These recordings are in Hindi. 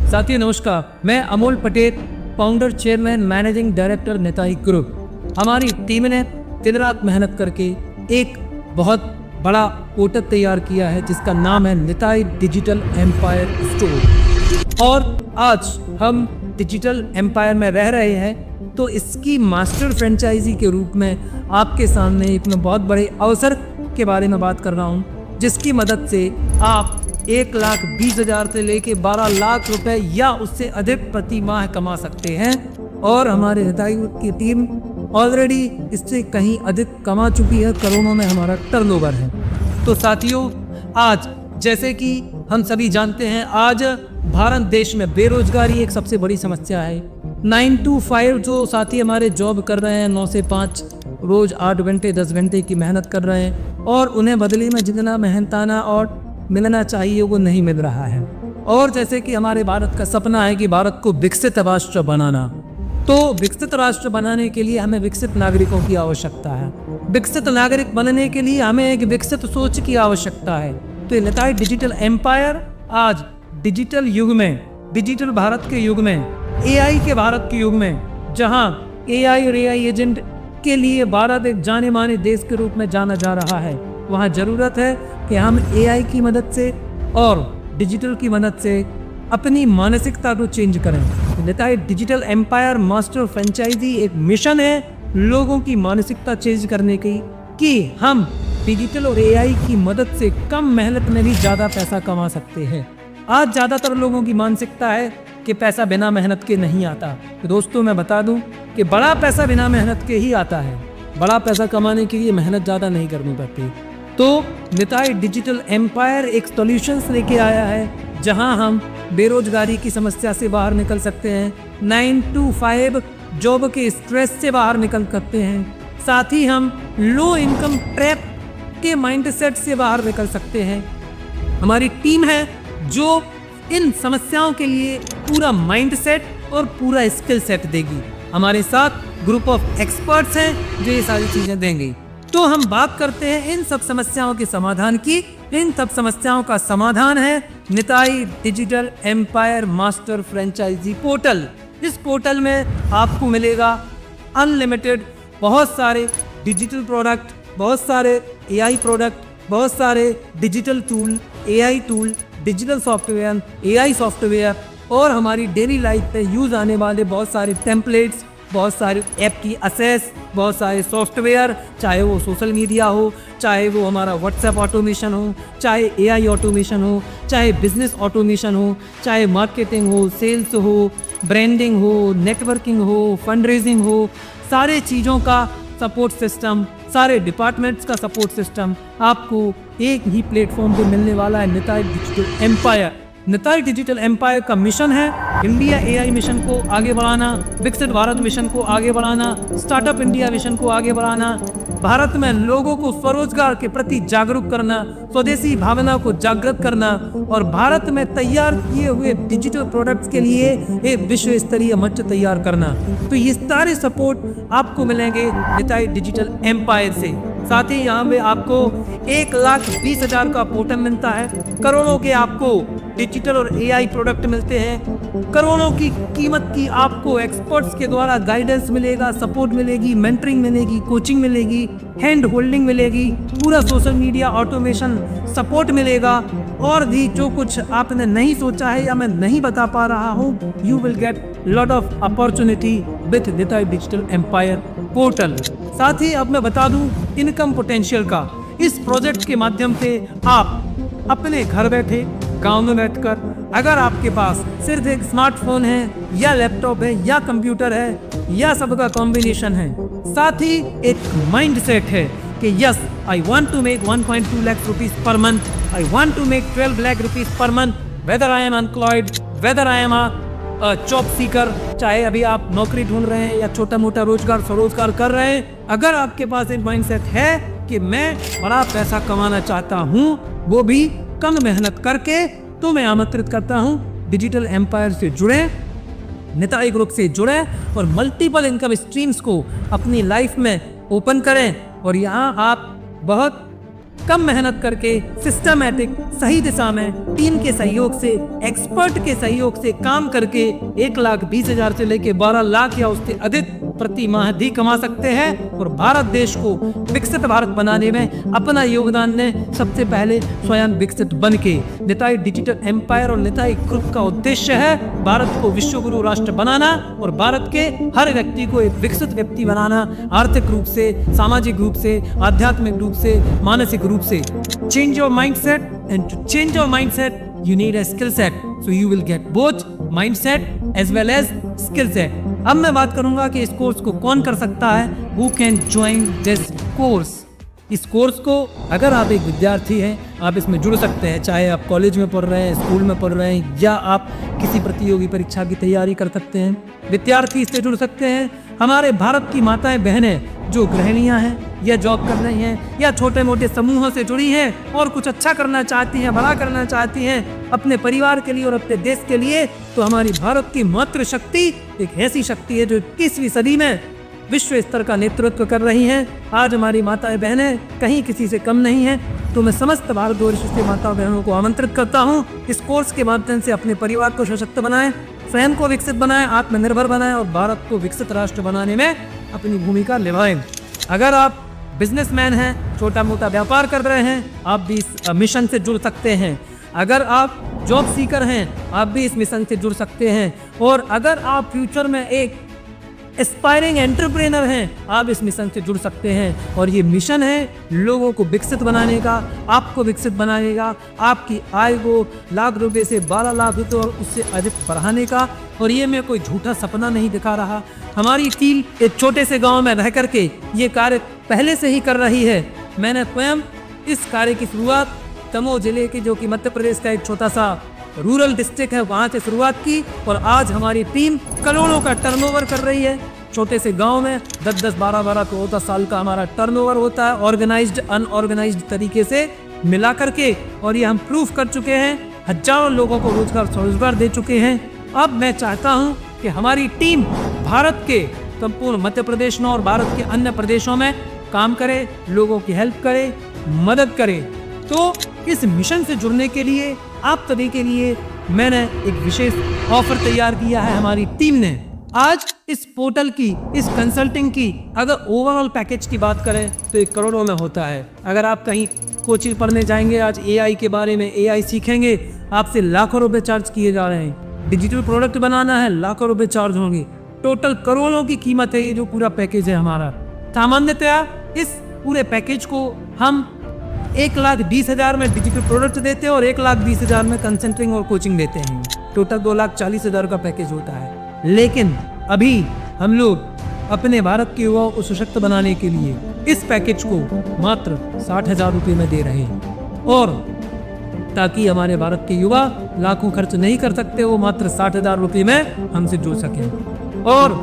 साथियों नमस्कार, मैं Amol Patel, founder chairman managing director Nitai group. हमारी टीम ने दिन रात मेहनत करके एक बहुत बड़ा पोर्टल तैयार किया है जिसका नाम है निताई डिजिटल एम्पायर स्टोर। और आज हम डिजिटल एम्पायर में रह रहे हैं, तो इसकी मास्टर फ्रेंचाइजी के रूप में आपके सामने एक बहुत बड़े अवसर के बारे में बात कर रहा हूँ, जिसकी मदद से आप 1,20,000 से लेके 12 लाख रुपए या उससे अधिक प्रति माह कमा सकते हैं। और हमारे निताई की टीम ऑलरेडी इससे कहीं अधिक कमा चुकी है, करोड़ों में हमारा टर्नओवर है। तो साथियों, आज जैसे कि हम सभी जानते हैं, आज भारत देश में बेरोजगारी एक सबसे बड़ी समस्या है। 9 to 5 जो साथी हमारे जॉब कर रहे हैं, 9 से 5 रोज 8 घंटे 10 घंटे की मेहनत कर रहे हैं, और उन्हें बदले में जितना मेहनताना और मिलना चाहिए वो नहीं मिल रहा है। और जैसे कि हमारे भारत का सपना है कि भारत को विकसित राष्ट्र बनाना, तो विकसित राष्ट्र बनाने के लिए हमें विकसित नागरिकों की आवश्यकता है। विकसित नागरिक बनने के लिए हमें एक विकसित सोच की आवश्यकता है। तो निताई डिजिटल एम्पायर आज डिजिटल युग में, डिजिटल भारत के युग में, एआई के भारत के युग में, जहां एआई और एआई एजेंट के लिए भारत एक जाने माने देश के रूप में जाना जा रहा है, वहाँ ज़रूरत है कि हम एआई की मदद से और डिजिटल की मदद से अपनी मानसिकता को चेंज करें। Nitai digital empire master franchise एक मिशन है लोगों की मानसिकता चेंज करने की, कि हम डिजिटल और एआई की मदद से कम मेहनत में भी ज़्यादा पैसा कमा सकते हैं। आज ज़्यादातर लोगों की मानसिकता है कि पैसा बिना मेहनत के नहीं आता। तो दोस्तों, मैं बता दूं कि बड़ा पैसा बिना मेहनत के ही आता है। बड़ा पैसा कमाने के लिए मेहनत ज़्यादा नहीं करनी पड़ती। तो निताई डिजिटल एम्पायर एक सॉल्यूशंस लेके आया है जहां हम बेरोजगारी की समस्या से बाहर निकल सकते हैं, 9 to 5 जॉब के स्ट्रेस से बाहर निकल सकते हैं, साथ ही हम लो इनकम ट्रैप के माइंडसेट से बाहर निकल सकते हैं। हमारी टीम है जो इन समस्याओं के लिए पूरा माइंडसेट और पूरा स्किल सेट देगी। हमारे साथ ग्रुप ऑफ एक्सपर्ट्स हैं जो ये सारी चीज़ें देंगे। तो हम बात करते हैं इन सब समस्याओं के समाधान की। इन सब समस्याओं का समाधान है Nitai digital empire master franchise portal. इस पोर्टल में आपको मिलेगा अनलिमिटेड बहुत सारे डिजिटल प्रोडक्ट, बहुत सारे एआई प्रोडक्ट, बहुत सारे digital tool, AI tool, digital software, AI software, और हमारी डेली लाइफ पे यूज़ आने वाले बहुत सारे टेम्पलेट्स, बहुत सारे ऐप की असेस, बहुत सारे सॉफ्टवेयर, चाहे वो सोशल मीडिया हो, चाहे वो हमारा व्हाट्सएप ऑटोमेशन हो, चाहे एआई ऑटोमेशन हो, चाहे बिजनेस ऑटोमेशन हो, चाहे मार्केटिंग हो, सेल्स हो, ब्रांडिंग हो, नेटवर्किंग हो, फंड रेजिंग हो, सारे चीज़ों का सपोर्ट सिस्टम, सारे डिपार्टमेंट्स का सपोर्ट सिस्टम आपको एक ही प्लेटफॉर्म पे मिलने वाला है, Nitai digital empire. Nitai digital empire का मिशन है इंडिया एआई मिशन को आगे बढ़ाना, विकसित भारत मिशन को आगे बढ़ाना, स्टार्टअप इंडिया मिशन को आगे बढ़ाना, भारत में लोगों को स्वरोजगार के प्रति जागरूक करना, स्वदेशी भावना को जागृत करना, और भारत में तैयार किए हुए डिजिटल प्रोडक्ट्स के लिए एक विश्व स्तरीय मंच तैयार करना। तो ये सारे सपोर्ट आपको मिलेंगे निताई डिजिटल एम्पायर से। साथ ही यहाँ पे आपको 1,20,000 का पोर्टल मिलता है, करोड़ों के आपको डिजिटल और एआई प्रोडक्ट मिलते हैं, करोड़ों की कीमत की आपको एक्सपर्ट्स के द्वारा गाइडेंस मिलेगा, सपोर्ट मिलेगी, मेंटरिंग मिलेगी, कोचिंग मिलेगी, हैंड होल्डिंग मिलेगी, पूरा सोशल मीडिया ऑटोमेशन सपोर्ट मिलेगा, और भी जो कुछ आपने नहीं सोचा है या मैं नहीं बता पा रहा हूँ, you will get lot of opportunity with Nitai digital empire portal. साथ ही अब मैं बता दूं इनकम पोटेंशियल का। इस प्रोजेक्ट के माध्यम से आप अपने घर बैठे, गांव में बैठकर, अगर आपके पास सिर्फ एक स्मार्टफोन है या लैपटॉप है या कंप्यूटर है या सबका कॉम्बिनेशन है, साथ ही एक माइंडसेट है कि yes I want to make 1.2 lakh rupees per month, I want to make 12 lakh rupees per month, whether I am unemployed, whether I am job seeker, चाहे अभी आप नौकरी ढूंढ रहे हैं या छोटा मोटा रोजगार स्वरोजगार कर रहे हैं, अगर आपके पास एक माइंडसेट है कि मैं बड़ा पैसा कमाना चाहता हूं, वो भी कम मेहनत करके, तो मैं आमंत्रित करता हूं डिजिटल एम्पायर से जुड़े, निताई ग्रुप से जुड़े, और मल्टीपल इनकम स्ट्रीम्स को अपनी लाइफ में ओपन करें। और यहाँ आप बहुत कम मेहनत करके सिस्टमैटिक सही दिशा में टीम के सहयोग से, एक्सपर्ट के सहयोग से काम करके 1,20,000 से लेके 12 लाख या उससे अधिक प्रति माह भी कमा सकते हैं और भारत देश को विकसित भारत बनाने में अपना योगदान दें। सबसे पहले स्वयं विकसित बन के निताई डिजिटल एम्पायर और निताई ग्रुप का उद्देश्य है भारत को विश्व गुरु राष्ट्र बनाना और भारत के हर व्यक्ति को एक विकसित व्यक्ति बनाना, आर्थिक रूप से, सामाजिक रूप से, आध्यात्मिक रूप से, मानसिक रूप से। Change your mindset and to change your mindset you need a skill set, so you will get both mindset as well as skill set. अब मैं बात करूंगा कि इस कोर्स को कौन कर सकता है, who can join this course. इस कोर्स को अगर आप एक विद्यार्थी हैं, आप इसमें जुड़ सकते हैं, चाहे आप कॉलेज में पढ़ रहे हैं, स्कूल में पढ़ रहे हैं या आप किसी प्रतियोगी परीक्षा की तैयारी कर सकते हैं। विद्यार्थी इससे जुड़ सकते हैं। हमारे भारत की माताएं बहनें जो गृहिणियां हैं या जॉब कर रही हैं या छोटे मोटे समूहों से जुड़ी हैं और कुछ अच्छा करना चाहती हैं, बड़ा करना चाहती हैं अपने परिवार के लिए और अपने देश के लिए, तो हमारी भारत की मातृशक्ति एक ऐसी शक्ति है जो 21वीं सदी में विश्व स्तर का नेतृत्व कर रही हैं। आज हमारी माताएं बहनें कहीं किसी से कम नहीं हैं। तो मैं समस्त भारतवर्ष से माता बहनों को आमंत्रित करता हूं, इस कोर्स के माध्यम से अपने परिवार को सशक्त बनाएं, स्वयं को विकसित बनाएं, आत्मनिर्भर बनाएं और भारत को विकसित राष्ट्र बनाने में अपनी भूमिका निभाएं। अगर आप बिजनेसमैन हैं, छोटा मोटा व्यापार कर रहे हैं, आप भी इस मिशन से जुड़ सकते हैं। अगर आप जॉब सीकर हैं, आप भी इस मिशन से जुड़ सकते हैं। और अगर आप फ्यूचर में एक एस्पायरिंग एंटरप्रेनर हैं, आप इस मिशन से जुड़ सकते हैं। और ये मिशन है लोगों को विकसित बनाने का, आपको विकसित बनाने का, आपकी आय को लाख रुपए से 12 लाख रुपए और उससे अधिक बढ़ाने का। और ये मैं कोई झूठा सपना नहीं दिखा रहा। हमारी टीम एक छोटे से गांव में रह करके ये कार्य पहले से ही कर रही है। मैंने स्वयं इस कार्य की शुरुआत दमोह जिले के, जो कि मध्य प्रदेश का एक छोटा सा रूरल डिस्ट्रिक्ट है, वहाँ से शुरुआत की और आज हमारी टीम करोड़ों का टर्नओवर कर रही है। छोटे से गांव में 10-10, 12-12, 14 साल का हमारा टर्नओवर होता है, ऑर्गेनाइज्ड अनऑर्गेनाइज्ड तरीके से मिला करके। और ये हम प्रूफ कर चुके हैं, हजारों लोगों को रोजगार दे चुके हैं। अब मैं चाहता हूं कि हमारी टीम भारत के संपूर्ण मध्य प्रदेश में और भारत के अन्य प्रदेशों में काम करे, लोगों की हेल्प करे, मदद करे। तो इस मिशन से जुड़ने के लिए आप सभी के लिए मैंने एक विशेष ऑफर तैयार किया है हमारी टीम ने। आज इस पोर्टल की, इस कंसल्टिंग की अगर ओवरऑल पैकेज की बात करें तो 1 करोड़ों में होता है। अगर आप कहीं कोचिंग पढ़ने जाएंगे, आज एआई के बारे में, एआई सीखेंगे, आपसे लाखों रुपए चार्ज किए जा रहे हैं। डिजिटल प्रोडक्ट बनाना है, लाखों रुपए चार्ज होंगे। टोटल करोड़ों की कीमत है ये जो पूरा पैकेज है हमारा। सामान्यतया इस पूरे पैकेज को हम 1,20,000 में डिजिटल प्रोडक्ट देते हैं और 1,20,000 में कंसल्टिंग और कोचिंग देते हैं। टोटल 2,40,000 का पैकेज होता है। लेकिन अभी हम लोग अपने भारत के युवाओं को सशक्त बनाने के लिए इस पैकेज को मात्र 60,000 रुपये में दे रहे हैं। और ताकि हमारे भारत के युवा लाखों खर्च नहीं कर सकते, वो मात्र 60,000 रुपये में हमसे जुड़ सकें। और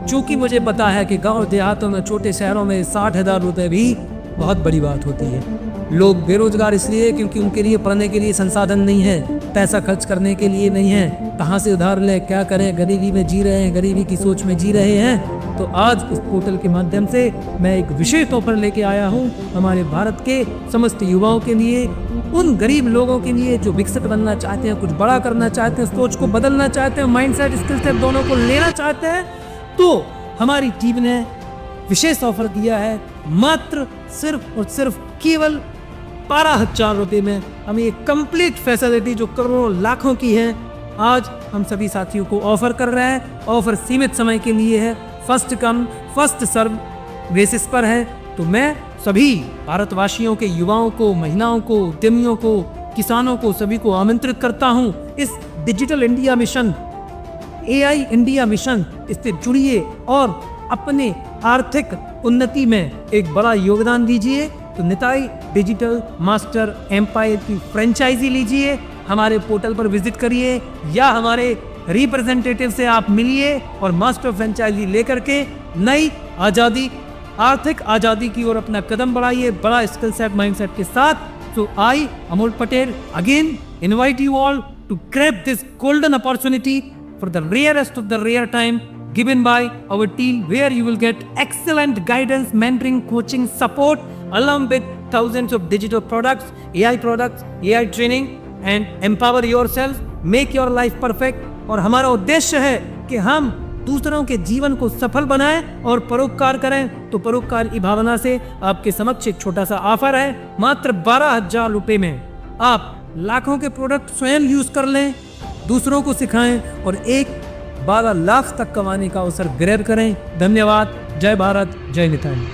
चूंकि मुझे पता है कि गांव देहातों में, छोटे शहरों में 60,000 रुपये भी बहुत बड़ी बात होती है। लोग बेरोजगार इसलिए क्योंकि उनके लिए पढ़ने के लिए संसाधन नहीं है, पैसा खर्च करने के लिए नहीं है, कहाँ से उधार लें, क्या करें, गरीबी में जी रहे हैं, गरीबी की सोच में जी रहे हैं। तो आज इस पोर्टल के माध्यम से मैं एक विशेष ऑफर लेके आया हूँ हमारे भारत के समस्त युवाओं के लिए, उन गरीब लोगों के लिए जो विकसित बनना चाहते हैं, कुछ बड़ा करना चाहते हैं, सोच को बदलना चाहते हैं, माइंडसेट, स्किल सेट दोनों को लेना चाहते हैं। तो हमारी टीम ने विशेष ऑफर दिया है। मात्र सिर्फ और सिर्फ केवल 12,000 रुपये में हमें ये कंप्लीट फैसिलिटी जो करोड़ों लाखों की है, आज हम सभी साथियों को ऑफर कर रहे हैं। ऑफर सीमित समय के लिए है, first come first serve basis पर है। तो मैं सभी भारतवासियों के युवाओं को, महिलाओं को, उद्यमियों को, किसानों को, सभी को आमंत्रित करता हूं इस digital India mission, AI India mission, इससे जुड़िए और अपने आर्थिक उन्नति में एक बड़ा योगदान दीजिए। तो निताई डिजिटल मास्टर एम्पायर की फ्रेंचाइजी लीजिए, हमारे पोर्टल पर विजिट करिए या हमारे रिप्रेजेंटेटिव से आप मिलिए और मास्टर फ्रेंचाइजी लेकर के नई आज़ादी, आर्थिक आज़ादी की ओर अपना कदम बढ़ाइए, बड़ा स्किल सेट, माइंडसेट के साथ। So I, Amol Patel, again invite you all to grab this golden opportunity for the rarest of the rare time given by our team, where you will get excellent guidance, mentoring, coaching, support, along with thousands of digital products, AI training and empower yourself, make your life perfect। और हमारा उद्देश्य है कि हम दूसरों के जीवन को सफल बनाएं और परोपकार करें। तो परोपकार की भावना से आपके समक्ष एक छोटा सा ऑफर है। मात्र 12,000 रुपए में आप लाखों के प्रोडक्ट स्वयं यूज कर लें, दूसरों को सिखाएं और 12 लाख तक कमाने का अवसर ग्रैब करें। धन्यवाद। जय भारत, जय निताई।